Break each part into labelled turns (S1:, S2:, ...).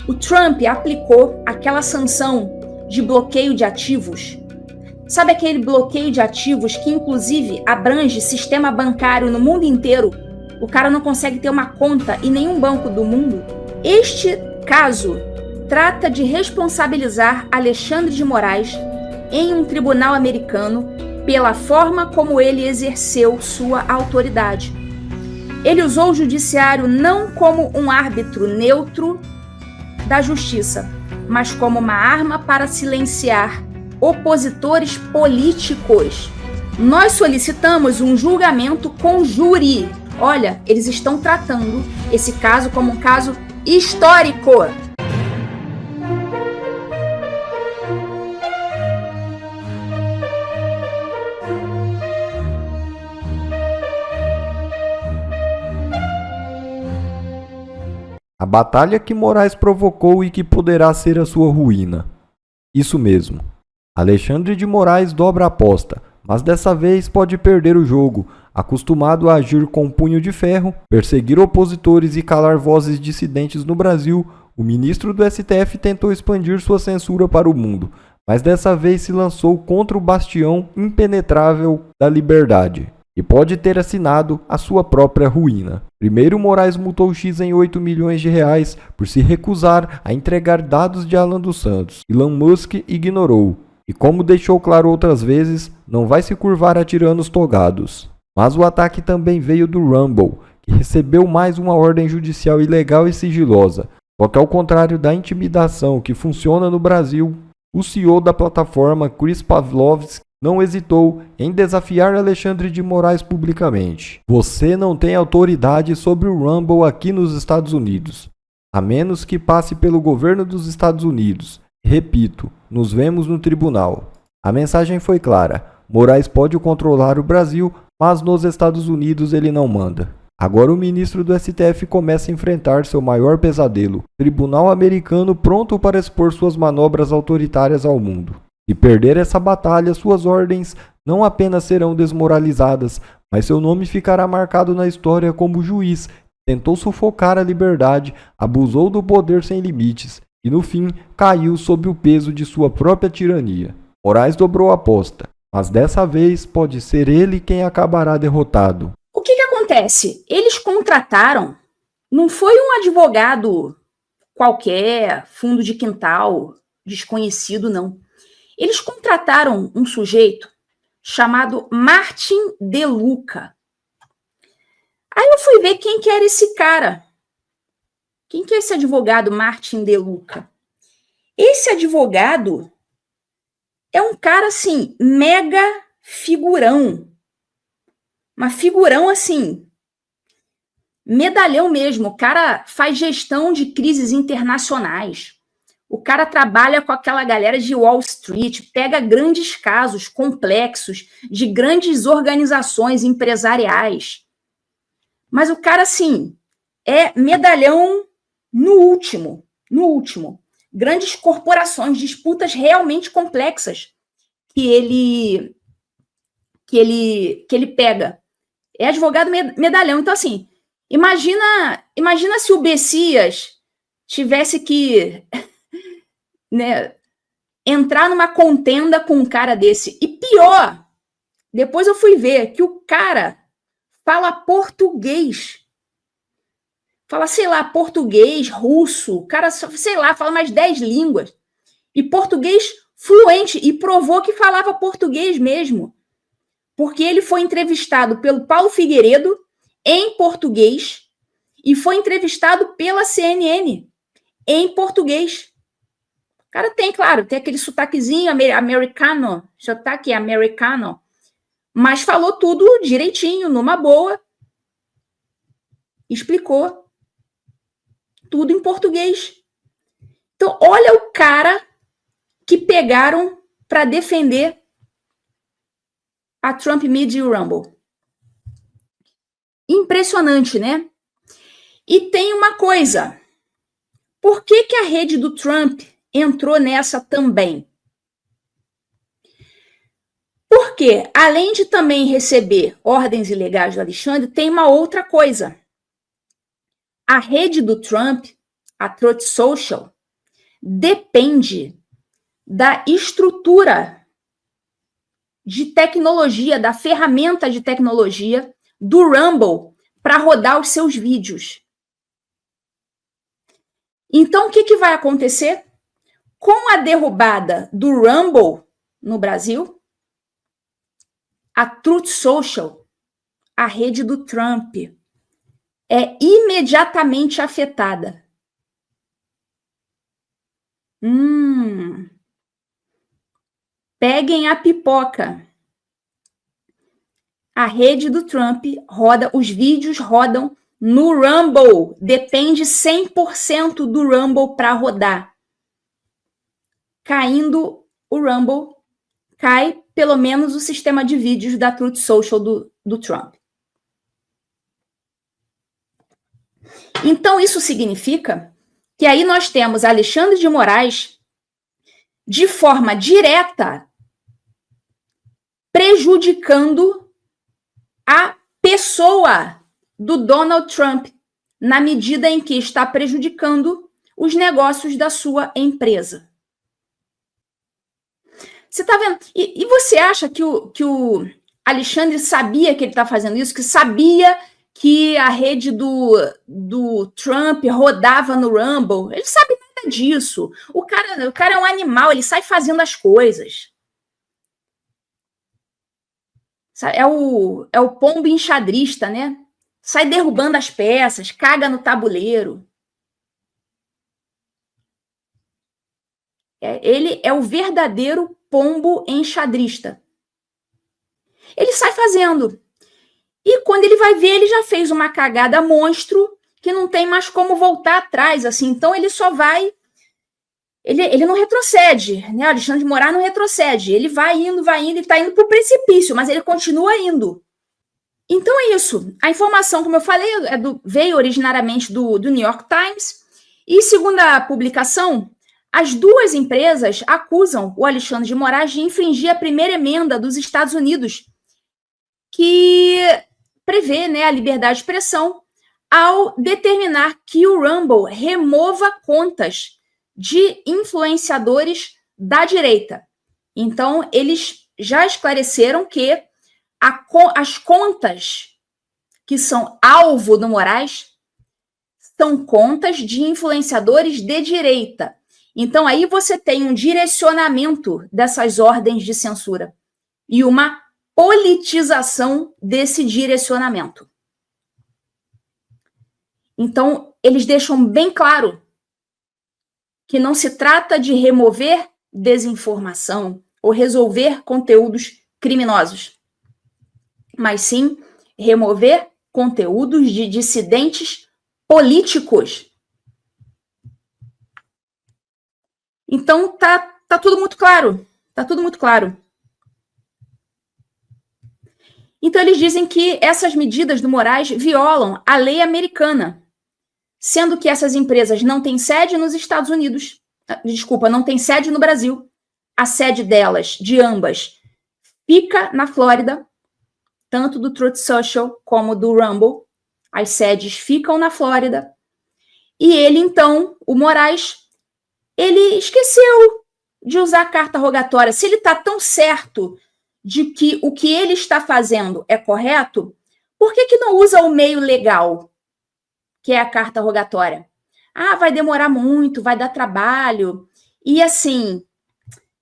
S1: O Trump aplicou aquela sanção de bloqueio de ativos. Sabe aquele bloqueio de ativos que, inclusive, abrange sistema bancário no mundo inteiro? O cara não consegue ter uma conta em nenhum banco do mundo? Este caso trata de responsabilizar Alexandre de Moraes em um tribunal americano pela forma como ele exerceu sua autoridade. Ele usou o judiciário não como um árbitro neutro da justiça, mas como uma arma para silenciar opositores políticos. Nós solicitamos um julgamento com júri. Olha, eles estão tratando esse caso como um caso histórico.
S2: A batalha que Moraes provocou e que poderá ser a sua ruína. Isso mesmo. Alexandre de Moraes dobra a aposta, mas dessa vez pode perder o jogo. Acostumado a agir com punho de ferro, perseguir opositores e calar vozes dissidentes no Brasil, o ministro do STF tentou expandir sua censura para o mundo, mas dessa vez se lançou contra o bastião impenetrável da liberdade. E pode ter assinado a sua própria ruína. Primeiro, Moraes multou X em 8 milhões de reais por se recusar a entregar dados de Alan dos Santos. Elon Musk ignorou. E como deixou claro outras vezes, não vai se curvar a tiranos togados. Mas o ataque também veio do Rumble, que recebeu mais uma ordem judicial ilegal e sigilosa. Só que ao contrário da intimidação que funciona no Brasil, o CEO da plataforma, Chris Pavlovski, não hesitou em desafiar Alexandre de Moraes publicamente. Você não tem autoridade sobre o Rumble aqui nos Estados Unidos, a menos que passe pelo governo dos Estados Unidos. Repito, nos vemos no tribunal. A mensagem foi clara. Moraes pode controlar o Brasil, mas nos Estados Unidos ele não manda. Agora o ministro do STF começa a enfrentar seu maior pesadelo, tribunal americano pronto para expor suas manobras autoritárias ao mundo. Se perder essa batalha, suas ordens não apenas serão desmoralizadas, mas seu nome ficará marcado na história como juiz que tentou sufocar a liberdade, abusou do poder sem limites e, no fim, caiu sob o peso de sua própria tirania. Moraes dobrou a aposta, mas dessa vez pode ser ele quem acabará derrotado.
S1: O que acontece? Eles contrataram, não foi um advogado qualquer, fundo de quintal, desconhecido, não. Eles contrataram um sujeito chamado Martin De Luca. Aí eu fui ver quem que era esse cara. Quem que é esse advogado Martin De Luca? Esse advogado é um cara, assim, mega figurão. Uma figurão, assim, medalhão mesmo. O cara faz gestão de crises internacionais. O cara trabalha com aquela galera de Wall Street, pega grandes casos complexos de grandes organizações empresariais. Mas o cara, assim, é medalhão no último. Grandes corporações, disputas realmente complexas que ele pega. É advogado medalhão. Então, assim, imagina se o Bessias tivesse que entrar numa contenda com um cara desse. E pior, depois eu fui ver que o cara fala português. Fala, sei lá, português, russo. O cara, sei lá, fala mais 10 línguas. E português fluente. E provou que falava português mesmo. Porque ele foi entrevistado pelo Paulo Figueiredo em português e foi entrevistado pela CNN em português. O cara tem, claro, tem aquele sotaquezinho americano, sotaque americano, mas falou tudo direitinho, numa boa. Explicou tudo em português. Então, olha o cara que pegaram para defender a Trump Media e o Rumble. Impressionante, né? E tem uma coisa. Por que a rede do Trump entrou nessa também? Porque, além de também receber ordens ilegais do Alexandre, tem uma outra coisa. A rede do Trump, a Truth Social, depende da estrutura de tecnologia, da ferramenta de tecnologia do Rumble para rodar os seus vídeos. Então, o que vai acontecer? Com a derrubada do Rumble no Brasil, a Truth Social, a rede do Trump, é imediatamente afetada. Peguem a pipoca. A rede do Trump roda, os vídeos rodam no Rumble. Depende 100% do Rumble para rodar. Caindo o Rumble, cai pelo menos o sistema de vídeos da Truth Social do Trump. Então, isso significa que aí nós temos Alexandre de Moraes, de forma direta, prejudicando a pessoa do Donald Trump, na medida em que está prejudicando os negócios da sua empresa. Você está vendo? E você acha que o Alexandre sabia que ele está fazendo isso? Que sabia que a rede do Trump rodava no Rumble? Ele sabe nada disso. O cara é um animal, ele sai fazendo as coisas. É o pombo enxadrista, né? Sai derrubando as peças, caga no tabuleiro. Ele é o verdadeiro pombo enxadrista. Ele sai fazendo. E quando ele vai ver, ele já fez uma cagada monstro que não tem mais como voltar atrás, assim. Então ele só vai... Ele não retrocede, né? Alexandre de Moraes não retrocede. Ele vai indo, e está indo para o precipício, mas ele continua indo. Então é isso. A informação, como eu falei, veio originariamente do New York Times. E segundo a publicação, as duas empresas acusam o Alexandre de Moraes de infringir a primeira emenda dos Estados Unidos, que prevê, né, a liberdade de expressão ao determinar que o Rumble remova contas de influenciadores da direita. Então, eles já esclareceram que as contas que são alvo do Moraes são contas de influenciadores de direita. Então, aí você tem um direcionamento dessas ordens de censura e uma politização desse direcionamento. Então, eles deixam bem claro que não se trata de remover desinformação ou resolver conteúdos criminosos, mas sim remover conteúdos de dissidentes políticos. Então, tá tudo muito claro. Tá tudo muito claro. Então, eles dizem que essas medidas do Moraes violam a lei americana, sendo que essas empresas não têm sede nos Estados Unidos. Desculpa, não têm sede no Brasil. A sede delas, de ambas, fica na Flórida, tanto do Truth Social como do Rumble. As sedes ficam na Flórida. E ele, então, o Moraes, ele esqueceu de usar a carta rogatória. Se ele está tão certo de que o que ele está fazendo é correto, por que não usa o meio legal, que é a carta rogatória? Ah, vai demorar muito, vai dar trabalho. E assim,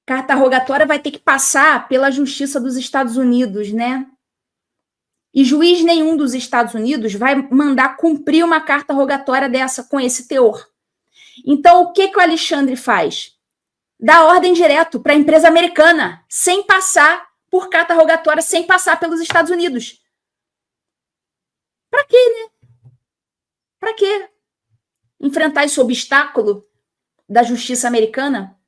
S1: carta rogatória vai ter que passar pela Justiça dos Estados Unidos, né? E juiz nenhum dos Estados Unidos vai mandar cumprir uma carta rogatória dessa com esse teor. Então, o que o Alexandre faz? Dá ordem direto para a empresa americana, sem passar por carta rogatória, sem passar pelos Estados Unidos. Para quê, né? Para quê? Enfrentar esse obstáculo da justiça americana?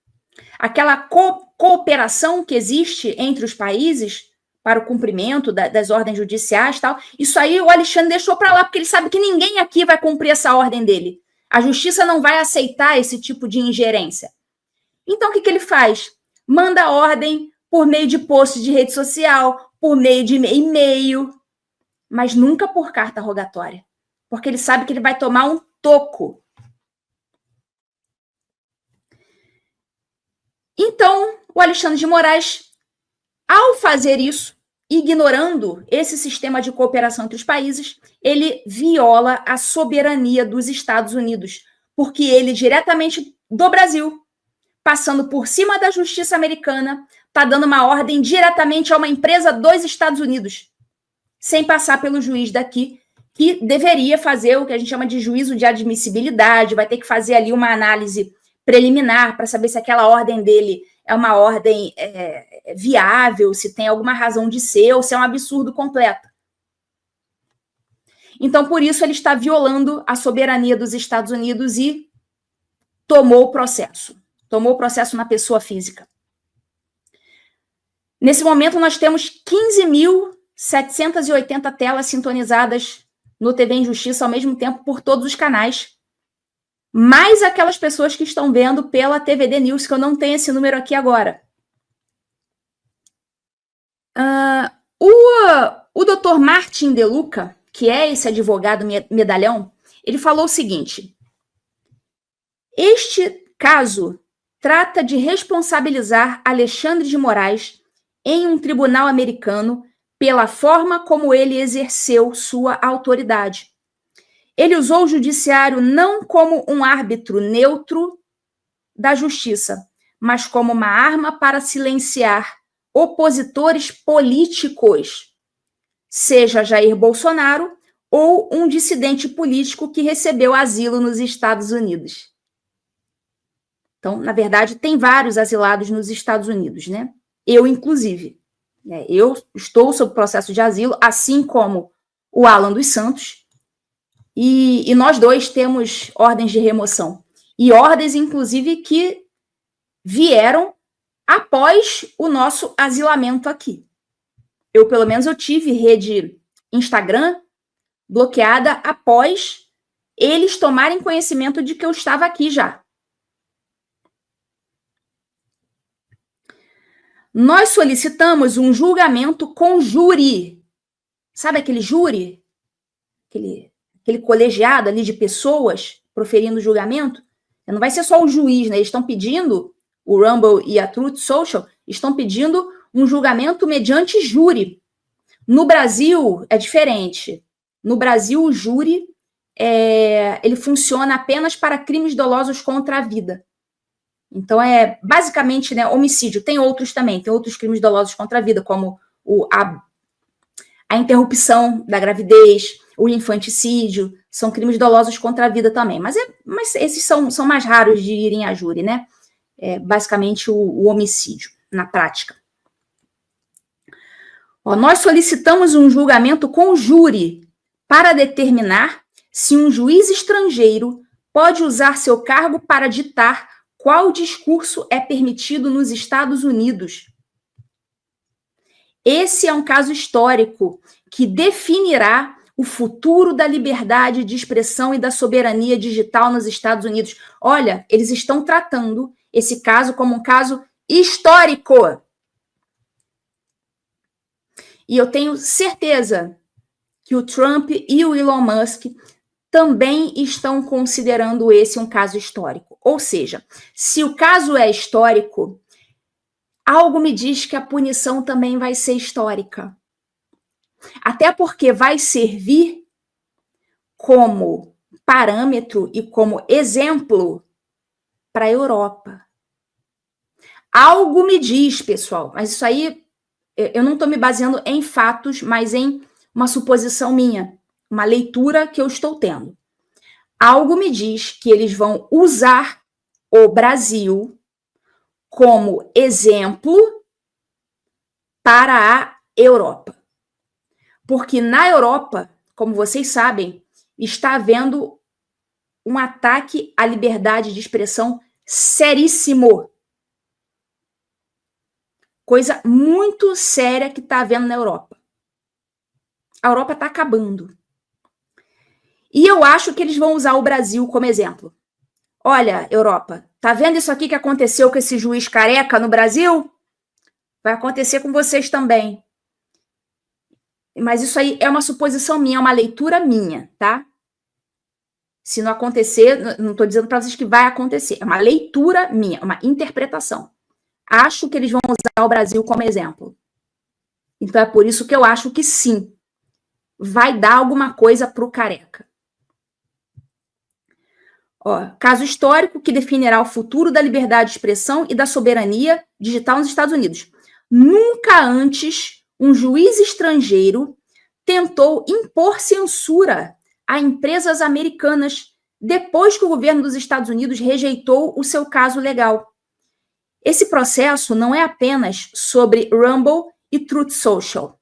S1: Aquela cooperação que existe entre os países para o cumprimento das ordens judiciais e tal, isso aí o Alexandre deixou para lá, porque ele sabe que ninguém aqui vai cumprir essa ordem dele. A justiça não vai aceitar esse tipo de ingerência. Então, o que ele faz? Manda ordem por meio de posts de rede social, por meio de e-mail, mas nunca por carta rogatória, porque ele sabe que ele vai tomar um toco. Alexandre de Moraes, ao fazer isso, ignorando esse sistema de cooperação entre os países, ele viola a soberania dos Estados Unidos, porque ele, diretamente do Brasil, passando por cima da justiça americana, está dando uma ordem diretamente a uma empresa dos Estados Unidos, sem passar pelo juiz daqui, que deveria fazer o que a gente chama de juízo de admissibilidade, vai ter que fazer ali uma análise preliminar para saber se aquela ordem dele é uma ordem viável, se tem alguma razão de ser, ou se é um absurdo completo. Então, por isso, ele está violando a soberania dos Estados Unidos e tomou o processo. Tomou o processo na pessoa física. Nesse momento, nós temos 15.780 telas sintonizadas no TV em Justiça ao mesmo tempo por todos os canais, mais aquelas pessoas que estão vendo pela TVD News, que eu não tenho esse número aqui agora. O Dr. Martin De Luca, que é esse advogado medalhão, ele falou o seguinte: este caso trata de responsabilizar Alexandre de Moraes em um tribunal americano pela forma como ele exerceu sua autoridade. Ele usou o judiciário não como um árbitro neutro da justiça, mas como uma arma para silenciar opositores políticos, seja Jair Bolsonaro ou um dissidente político que recebeu asilo nos Estados Unidos. Então, na verdade, tem vários asilados nos Estados Unidos, né? Eu, inclusive. Eu estou sob processo de asilo, assim como o Alan dos Santos, e nós dois temos ordens de remoção. E ordens, inclusive, que vieram após o nosso asilamento aqui. Pelo menos, eu tive rede Instagram bloqueada após eles tomarem conhecimento de que eu estava aqui já. Nós solicitamos um julgamento com júri. Sabe aquele júri? Aquele colegiado ali de pessoas proferindo julgamento? Não vai ser só o juiz, né? Eles estão pedindo, o Rumble e a Truth Social, estão pedindo um julgamento mediante júri. No Brasil, é diferente. No Brasil, o júri ele funciona apenas para crimes dolosos contra a vida. Então, basicamente, né, homicídio. Tem outros também, tem outros crimes dolosos contra a vida, como a interrupção da gravidez, o infanticídio, são crimes dolosos contra a vida também. Mas esses são mais raros de irem a júri, né? Basicamente, o homicídio, na prática. Nós solicitamos um julgamento com júri para determinar se um juiz estrangeiro pode usar seu cargo para ditar qual discurso é permitido nos Estados Unidos. Esse é um caso histórico que definirá o futuro da liberdade de expressão e da soberania digital nos Estados Unidos. Olha, eles estão tratando esse caso como um caso histórico. E eu tenho certeza que o Trump e o Elon Musk também estão considerando esse um caso histórico. Ou seja, se o caso é histórico, algo me diz que a punição também vai ser histórica. Até porque vai servir como parâmetro e como exemplo para a Europa. Algo me diz, pessoal, mas isso aí eu não estou me baseando em fatos, mas em uma suposição minha, uma leitura que eu estou tendo. Algo me diz que eles vão usar o Brasil como exemplo para a Europa. Porque na Europa, como vocês sabem, está havendo um ataque à liberdade de expressão seríssimo. Coisa muito séria que está havendo na Europa. A Europa está acabando. E eu acho que eles vão usar o Brasil como exemplo. Olha, Europa, tá vendo isso aqui que aconteceu com esse juiz careca no Brasil? Vai acontecer com vocês também. Mas isso aí é uma suposição minha, é uma leitura minha, tá? Se não acontecer, não estou dizendo para vocês que vai acontecer. É uma leitura minha, uma interpretação. Acho que eles vão usar o Brasil como exemplo. Então é por isso que eu acho que sim, vai dar alguma coisa para o Careca. Ó, caso histórico que definirá o futuro da liberdade de expressão e da soberania digital nos Estados Unidos. Nunca antes um juiz estrangeiro tentou impor censura a empresas americanas depois que o governo dos Estados Unidos rejeitou o seu caso legal. Esse processo não é apenas sobre Rumble e Truth Social.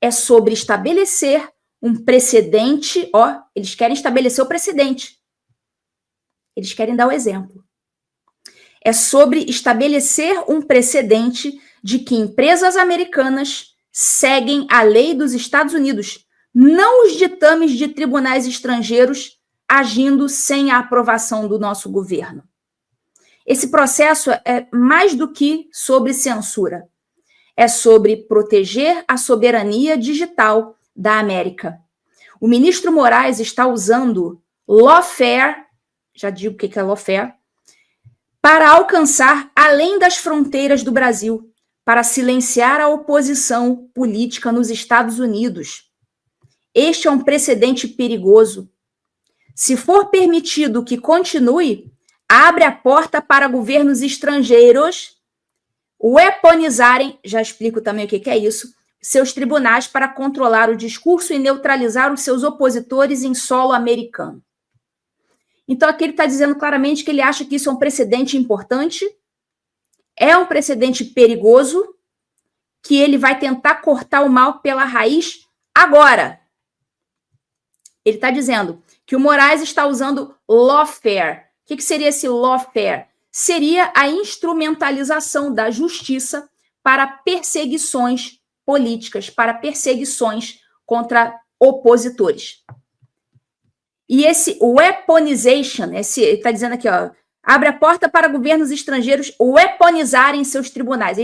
S1: É sobre estabelecer um precedente, ó, eles querem estabelecer o precedente. Eles querem dar o exemplo. É sobre estabelecer um precedente de que empresas americanas seguem a lei dos Estados Unidos, não os ditames de tribunais estrangeiros agindo sem a aprovação do nosso governo. Esse processo é mais do que sobre censura. É sobre proteger a soberania digital da América. O ministro Moraes está usando lawfare, já digo o que é lawfare, para alcançar além das fronteiras do Brasil, para silenciar a oposição política nos Estados Unidos. Este é um precedente perigoso. Se for permitido que continue, abre a porta para governos estrangeiros weaponizarem, já explico também o que é isso, seus tribunais para controlar o discurso e neutralizar os seus opositores em solo americano. Então, aqui ele está dizendo claramente que ele acha que isso é um precedente importante, é um precedente perigoso, que ele vai tentar cortar o mal pela raiz agora. Ele está dizendo que o Moraes está usando lawfare. O que seria esse lawfare? Seria a instrumentalização da justiça para perseguições políticas, para perseguições contra opositores. E esse weaponization, está dizendo aqui, ó, abre a porta para governos estrangeiros weaponizarem seus tribunais.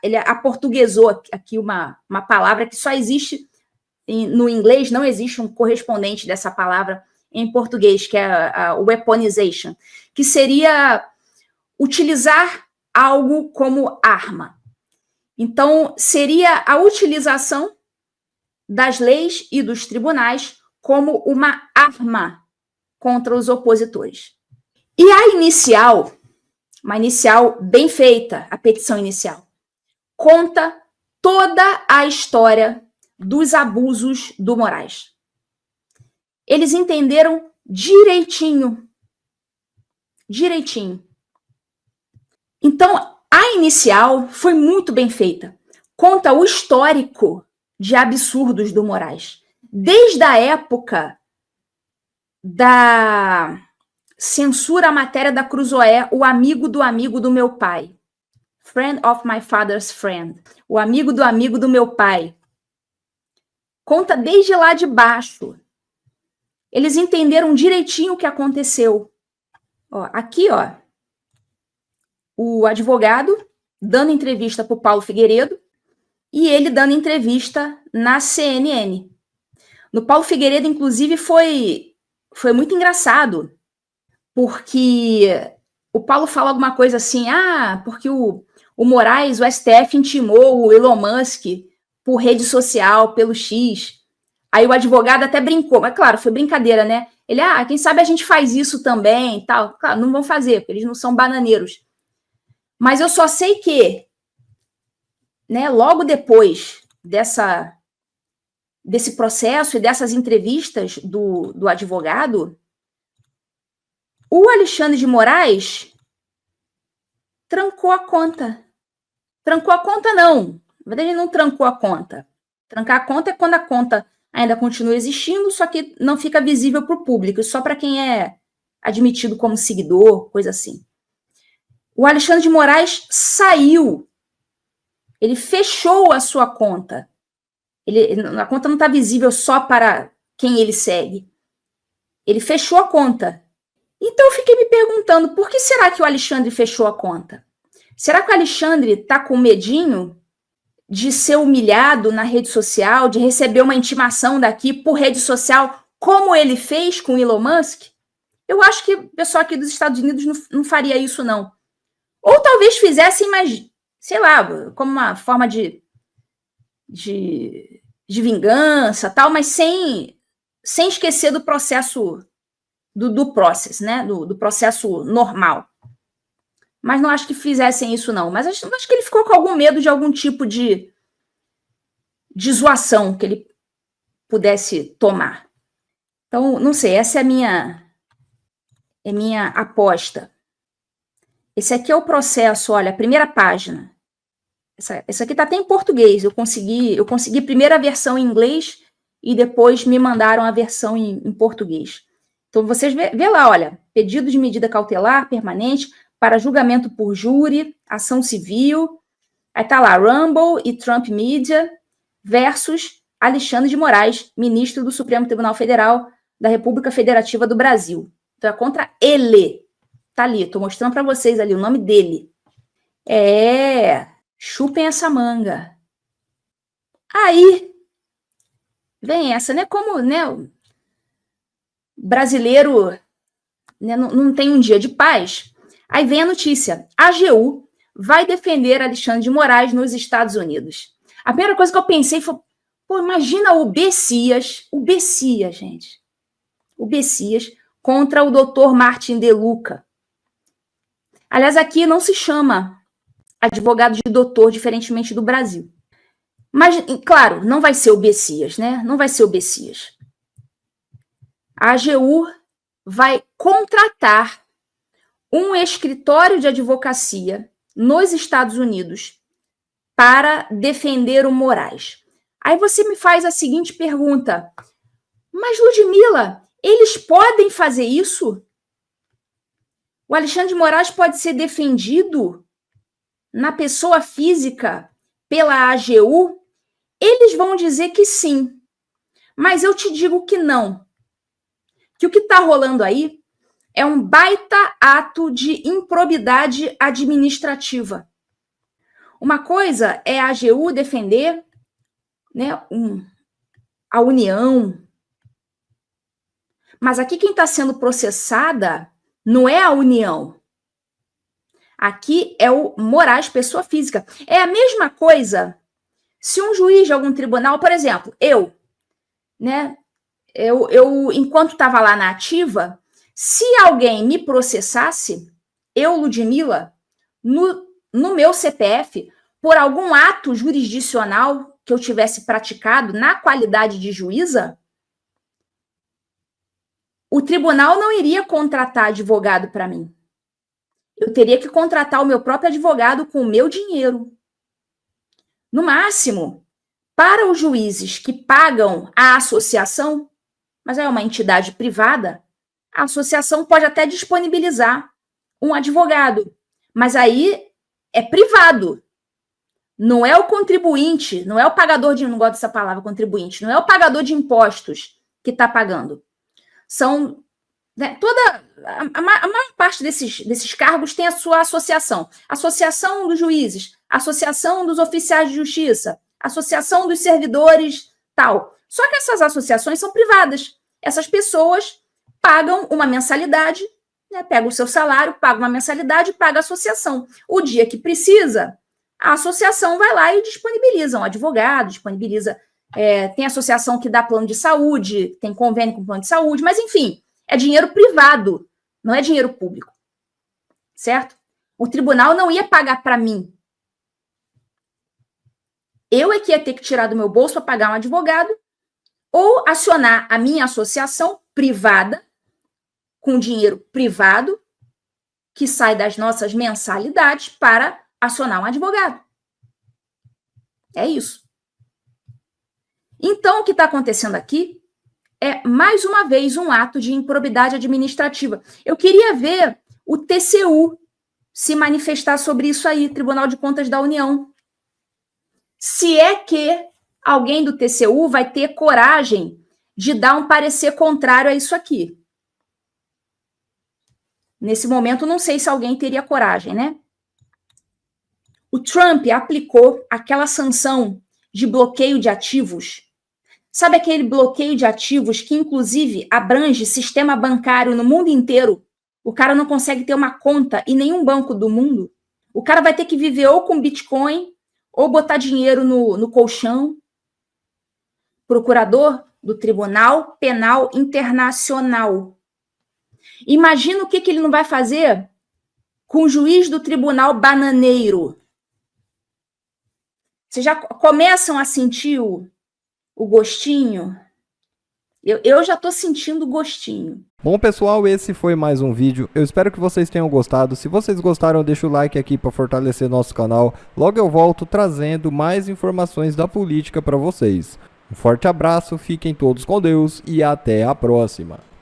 S1: Ele aportuguesou aqui uma palavra que só existe no inglês, não existe um correspondente dessa palavra em português, que é a weaponization, que seria utilizar algo como arma. Então, seria a utilização das leis e dos tribunais como uma arma contra os opositores. E a inicial, uma inicial bem feita, a petição inicial, conta toda a história dos abusos do Moraes. Eles entenderam direitinho. Então, a inicial foi muito bem feita. Conta o histórico de absurdos do Moraes. Desde a época da censura à matéria da Cruzoé, o amigo do meu pai. Friend of my father's friend. O amigo do meu pai. Conta desde lá de baixo. Eles entenderam direitinho o que aconteceu. Ó, aqui, ó, o advogado dando entrevista para o Paulo Figueiredo e ele dando entrevista na CNN. No Paulo Figueiredo, inclusive, foi muito engraçado, porque o Paulo fala alguma coisa assim, porque o Moraes, o STF, intimou o Elon Musk por rede social, pelo X. Aí o advogado até brincou, mas claro, foi brincadeira, né? Ele, quem sabe a gente faz isso também e tal. Claro, não vão fazer, porque eles não são bananeiros. Mas eu só sei que, né, logo depois desse processo e dessas entrevistas do advogado, o Alexandre de Moraes trancou a conta. Trancou a conta, não. Na verdade, ele não trancou a conta. Trancar a conta é quando a conta ainda continua existindo, só que não fica visível para o público, só para quem é admitido como seguidor, coisa assim. O Alexandre de Moraes saiu. Ele fechou a sua conta. A conta não está visível só para quem ele segue. Ele fechou a conta. Então eu fiquei me perguntando, por que será que o Alexandre fechou a conta? Será que o Alexandre está com medinho de ser humilhado na rede social, de receber uma intimação daqui por rede social, como ele fez com o Elon Musk? Eu acho que o pessoal aqui dos Estados Unidos não faria isso, não. Ou talvez fizessem, mas, sei lá, como uma forma de vingança, tal, mas sem esquecer do processo, do process, né? Do processo normal. Mas não acho que fizessem isso, não. Mas acho que ele ficou com algum medo de algum tipo de zoação que ele pudesse tomar. Então, não sei, essa é a minha aposta. Esse aqui é o processo, olha, a primeira página. Essa aqui está até em português. Eu consegui a primeira versão em inglês e depois me mandaram a versão em português. Então, vocês vê lá, olha, pedido de medida cautelar permanente para julgamento por júri, ação civil. Aí está lá, Rumble e Trump Media versus Alexandre de Moraes, ministro do Supremo Tribunal Federal da República Federativa do Brasil. Então, é contra ele. Tá ali, tô mostrando para vocês ali o nome dele. Chupem essa manga. Aí, vem essa, né? Como, né, o brasileiro, né, não tem um dia de paz. Aí vem a notícia. A AGU vai defender Alexandre de Moraes nos Estados Unidos. A primeira coisa que eu pensei foi, pô, imagina o Bessias, gente. O Bessias contra o Dr. Martin De Luca. Aliás, aqui não se chama advogado de doutor, diferentemente do Brasil. Mas, claro, não vai ser o Bessias, né? Não vai ser o Bessias. A AGU vai contratar um escritório de advocacia nos Estados Unidos para defender o Moraes. Aí você me faz a seguinte pergunta: mas, Ludmila, eles podem fazer isso? O Alexandre de Moraes pode ser defendido na pessoa física pela AGU? Eles vão dizer que sim, mas eu te digo que não. Que o que está rolando aí é um baita ato de improbidade administrativa. Uma coisa é a AGU defender, né, a União, mas aqui quem está sendo processada não é a União. Aqui é o Moraes, pessoa física. É a mesma coisa se um juiz de algum tribunal, por exemplo, eu enquanto estava lá na ativa, se alguém me processasse, eu, Ludmila, no meu CPF, por algum ato jurisdicional que eu tivesse praticado na qualidade de juíza, o tribunal não iria contratar advogado para mim. Eu teria que contratar o meu próprio advogado com o meu dinheiro. No máximo, para os juízes que pagam a associação, mas é uma entidade privada, a associação pode até disponibilizar um advogado, mas aí é privado. Não é o contribuinte, não é o pagador de... Não gosto dessa palavra, contribuinte. Não é o pagador de impostos que está pagando. São... Né, a maior parte desses cargos tem a sua associação. Associação dos juízes, associação dos oficiais de justiça, associação dos servidores, tal. Só que essas associações são privadas. Essas pessoas pagam uma mensalidade, né, pegam o seu salário, pagam uma mensalidade e pagam a associação. O dia que precisa, a associação vai lá e disponibiliza um advogado, disponibiliza... tem associação que dá plano de saúde, tem convênio com plano de saúde, mas, enfim, é dinheiro privado, não é dinheiro público, certo? O tribunal não ia pagar para mim. Eu é que ia ter que tirar do meu bolso para pagar um advogado ou acionar a minha associação privada, com dinheiro privado, que sai das nossas mensalidades, para acionar um advogado. É isso. Então, o que está acontecendo aqui é, mais uma vez, um ato de improbidade administrativa. Eu queria ver o TCU se manifestar sobre isso aí, Tribunal de Contas da União. Se é que alguém do TCU vai ter coragem de dar um parecer contrário a isso aqui. Nesse momento, não sei se alguém teria coragem, né? O Trump aplicou aquela sanção de bloqueio de ativos. Sabe aquele bloqueio de ativos que, inclusive, abrange sistema bancário no mundo inteiro? O cara não consegue ter uma conta em nenhum banco do mundo. O cara vai ter que viver ou com Bitcoin, ou botar dinheiro no colchão. Procurador do Tribunal Penal Internacional. Imagina o que ele não vai fazer com o juiz do Tribunal Bananeiro. Vocês já começam a sentir o gostinho? Eu já estou sentindo o gostinho.
S2: Bom, pessoal, esse foi mais um vídeo. Eu espero que vocês tenham gostado. Se vocês gostaram, deixa o like aqui para fortalecer nosso canal. Logo eu volto trazendo mais informações da política para vocês. Um forte abraço, fiquem todos com Deus e até a próxima.